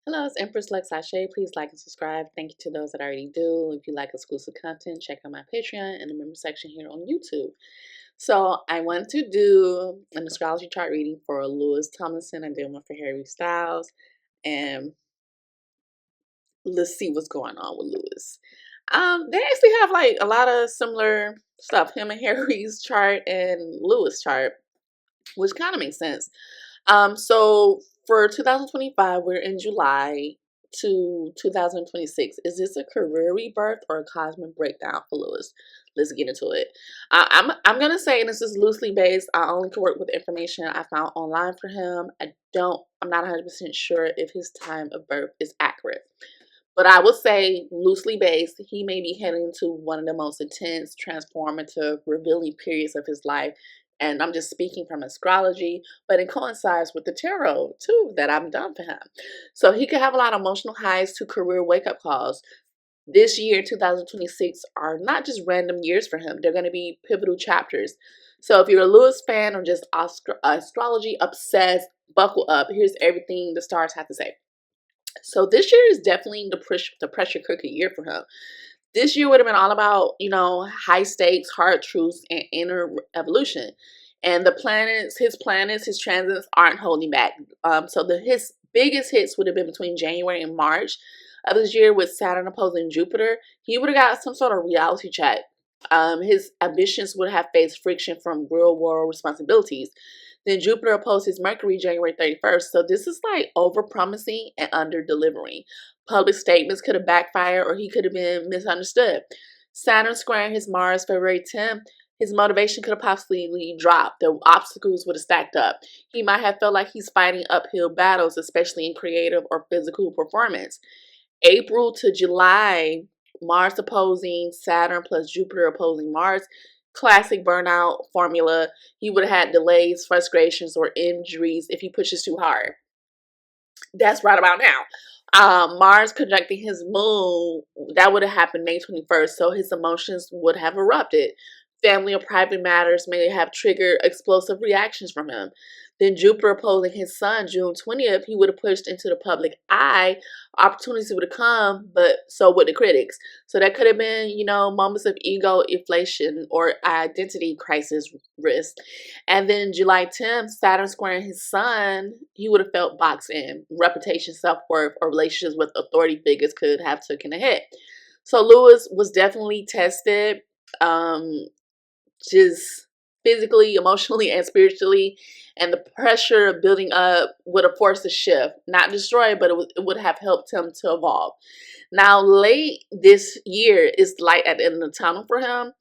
Hello, it's Empress LuxAse. Please like and subscribe. Thank you to those that already do. If you like exclusive content, check out my Patreon and the member section here on YouTube. So I want to do an astrology chart reading for Louis Tomlinson. I did one for Harry Styles. And let's see what's going on with Louis. They actually have like a lot of similar stuff. Him and Harry's chart and Louis' chart, which kind of makes sense. So for 2025, we're in July to 2026. Is this a career rebirth or a cosmic breakdown for Louis? Let's get into it. I'm gonna say, and this is loosely based. I only can work with information I found online for him. I'm not 100% sure if his time of birth is accurate. But I would say, loosely based, he may be heading into one of the most intense, transformative, revealing periods of his life. And I'm just speaking from astrology, but it coincides with the tarot too that I've done for him. So he could have a lot of emotional highs to career wake-up calls. This year, 2026, are not just random years for him. They're going to be pivotal chapters. So if you're a Louis fan or just astrology obsessed, buckle up. Here's everything the stars have to say. So this year is definitely the pressure cooker year for him. This year would have been all about, high stakes, hard truths, and inner evolution. And his transits aren't holding back. His biggest hits would have been between January and March of this year with Saturn opposing Jupiter. He would have got some sort of reality check. His ambitions would have faced friction from real world responsibilities. Then Jupiter opposes Mercury January 31st. So this is like over-promising and under-delivering. Public statements could have backfired or he could have been misunderstood. Saturn squaring his Mars February 10th. His motivation could have possibly dropped. The obstacles would have stacked up. He might have felt like he's fighting uphill battles, especially in creative or physical performance. April to July, Mars opposing Saturn plus Jupiter opposing Mars. Classic burnout formula. He would have had delays, frustrations, or injuries if he pushes too hard. That's right about now. Mars conjuncting his moon, that would have happened May 21st, so his emotions would have erupted. Family or private matters may have triggered explosive reactions from him. Then Jupiter opposing his sun June 20th, he would have pushed into the public eye. Opportunities would have come, but so would the critics. So that could have been, moments of ego inflation or identity crisis risk. And then July 10th, Saturn squaring his sun, he would have felt boxed in. Reputation, self-worth, or relationships with authority figures could have taken a hit. So Louis was definitely tested. Just physically, emotionally, and spiritually, and the pressure of building up would have forced a shift, not destroy, but it would have helped him to evolve. Now, late this year is light at the end of the tunnel for him.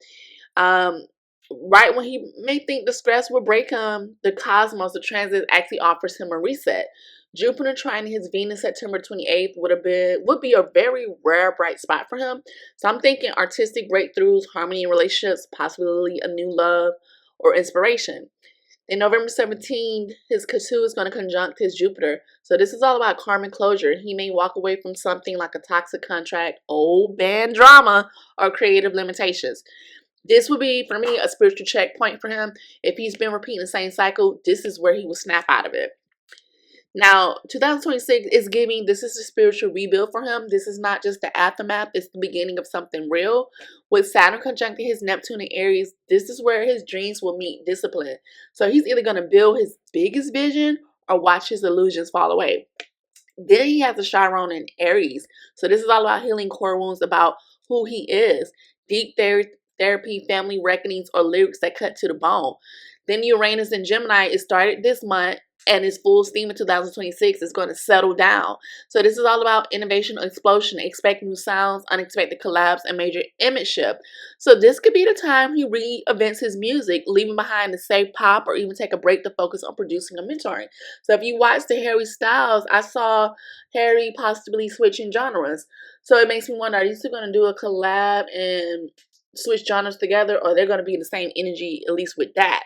Right when he may think the stress will break him, the cosmos, the transit, actually offers him a reset. Jupiter trining his Venus September 28th would be a very rare bright spot for him. So I'm thinking artistic breakthroughs, harmony in relationships, possibly a new love or inspiration. Then November 17th, his Ketu is going to conjunct his Jupiter. So this is all about karmic closure. He may walk away from something like a toxic contract, old band drama, or creative limitations. This would be, for me, a spiritual checkpoint for him. If he's been repeating the same cycle, this is where he will snap out of it. Now, 2026 is giving, this is a spiritual rebuild for him. This is not just the aftermath, it's the beginning of something real. With Saturn conjuncting his Neptune in Aries, this is where his dreams will meet discipline. So he's either going to build his biggest vision or watch his illusions fall away. Then he has the Chiron in Aries. So this is all about healing core wounds, about who he is. Deep therapy, family reckonings, or lyrics that cut to the bone. Then Uranus in Gemini, it started this month, and its full steam in 2026 is going to settle down. So this is all about innovation, explosion. Expect new sounds, unexpected collabs, and major image shift. So this could be the time he reinvents his music, leaving behind the safe pop, or even take a break to focus on producing or mentoring. So if you watch the Harry Styles, I saw Harry possibly switching genres. So it makes me wonder, are you still going to do a collab and switch genres together, or they're going to be in the same energy, at least with that?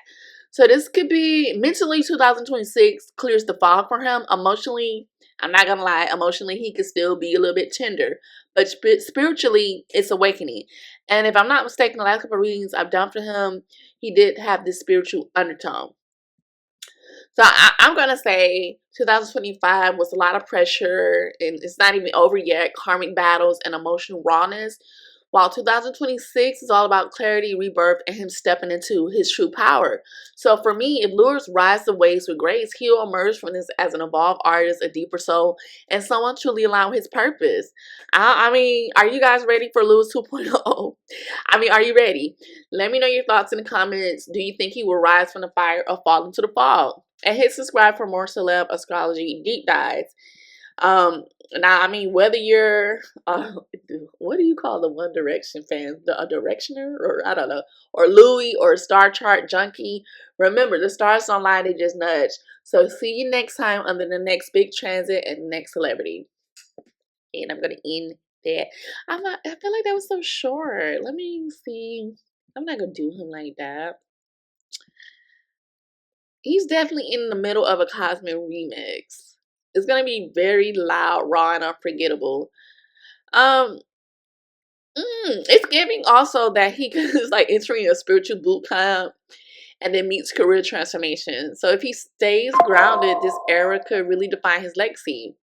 So this could be, mentally, 2026 clears the fog for him. Emotionally, I'm not going to lie, emotionally he could still be a little bit tender. But spiritually, it's awakening. And if I'm not mistaken, the last couple of readings I've done for him, he did have this spiritual undertone. So I'm going to say 2025 was a lot of pressure, and it's not even over yet. Karmic battles and emotional rawness. While 2026 is all about clarity, rebirth, and him stepping into his true power. So for me, if Lewis rises the waves with grace, he'll emerge from this as an evolved artist, a deeper soul, and someone truly aligned with his purpose. I mean, are you guys ready for Lewis 2.0? I mean, are you ready? Let me know your thoughts in the comments. Do you think he will rise from the fire or fall into the fog? And hit subscribe for more celeb astrology deep dives. Now, I mean, whether you're, what do you call the One Direction fans? A directioner? Or I don't know. Or Louis or a star chart junkie. Remember, the stars don't lie, they just nudge. So see you next time under the next big transit and next celebrity. And I'm going to end that. I feel like that was so short. Let me see. I'm not going to do him like that. He's definitely in the middle of a Cosmic remix. It's gonna be very loud, raw, and unforgettable. It's giving also that he is like entering a spiritual boot camp and then meets career transformation. So if he stays grounded, this era could really define his legacy.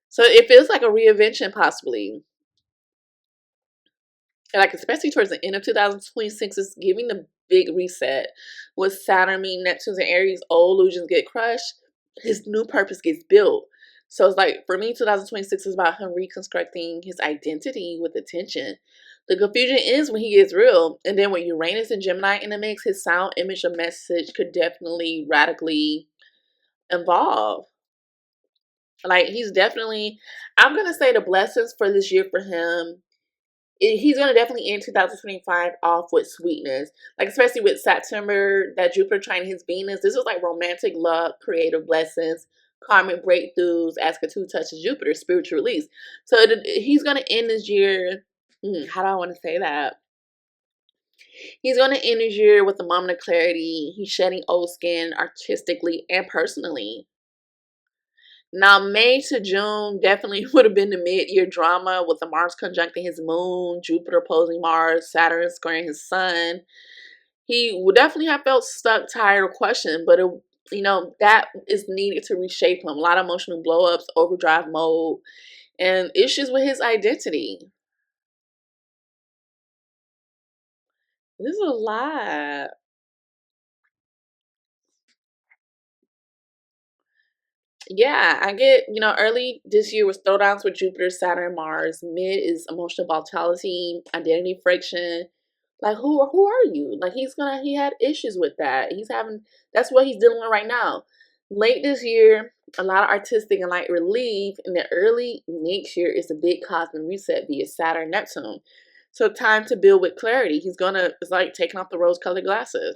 So it feels like a reinvention possibly. And like especially towards the end of 2026 is giving the big reset. With Saturn meeting Neptune and Aries, old illusions get crushed, his new purpose gets built. So it's like for me, 2026 is about him reconstructing his identity with attention. The confusion is when he gets real, and then with Uranus and Gemini in the mix, his sound, image, and message could definitely radically evolve. Like he's definitely, I'm gonna say the blessings for this year for him, he's going to definitely end 2025 off with sweetness. Like, especially with September, that Jupiter trine his Venus. This is like romantic love, creative blessings, karmic breakthroughs, as Ketu touches Jupiter, spiritual release. So he's going to end this year. How do I want to say that? He's going to end this year with a moment of clarity. He's shedding old skin artistically and personally. Now, May to June definitely would have been the mid-year drama with the Mars conjuncting his moon, Jupiter opposing Mars, Saturn squaring his sun. He would definitely have felt stuck, tired, or questioned, but that is needed to reshape him. A lot of emotional blow-ups, overdrive mode, and issues with his identity. This is a lot. Yeah, I get, early this year was throwdowns with Jupiter, Saturn, Mars. Mid is emotional volatility, identity friction. Like who are you? Like he had issues with that. That's what he's dealing with right now. Late this year, a lot of artistic and light relief. In the early next year is a big cosmic reset via Saturn, Neptune. So time to build with clarity. It's like taking off the rose colored glasses.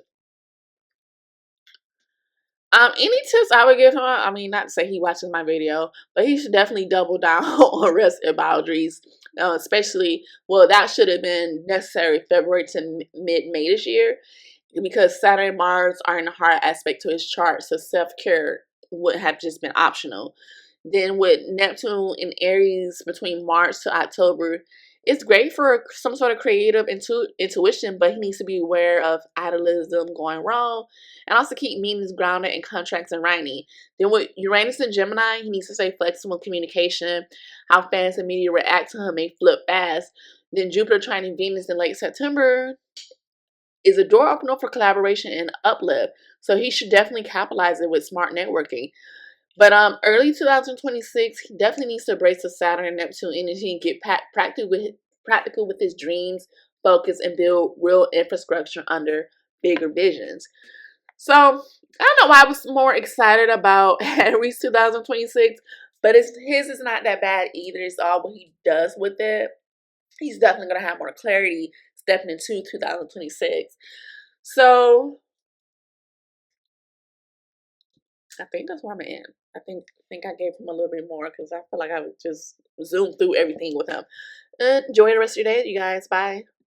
Any tips I would give him, I mean, not to say he watches my video, but he should definitely double down on rest and boundaries. Especially, well, that should have been necessary February to mid-May this year, because Saturn and Mars are in a hard aspect to his chart, so self-care would have just been optional. Then with Neptune in Aries between March to October, it's great for some sort of creative intuition, but he needs to be aware of idealism going wrong and also keep meanings grounded in contracts and writing. Then with Uranus and Gemini, he needs to stay flexible in communication. How fans and media react to him may flip fast. Then Jupiter trining Venus in late September is a door opener for collaboration and uplift. So he should definitely capitalize it with smart networking. But early 2026, he definitely needs to embrace the Saturn and Neptune energy and get practical with his dreams, focus, and build real infrastructure under bigger visions. So I don't know why I was more excited about Aries 2026, but his is not that bad either. It's all what he does with it. He's definitely gonna have more clarity stepping into 2026. So I think that's where I'm at. I think I gave him a little bit more because I feel like I would just zoom through everything with him. Enjoy the rest of your day, you guys. Bye.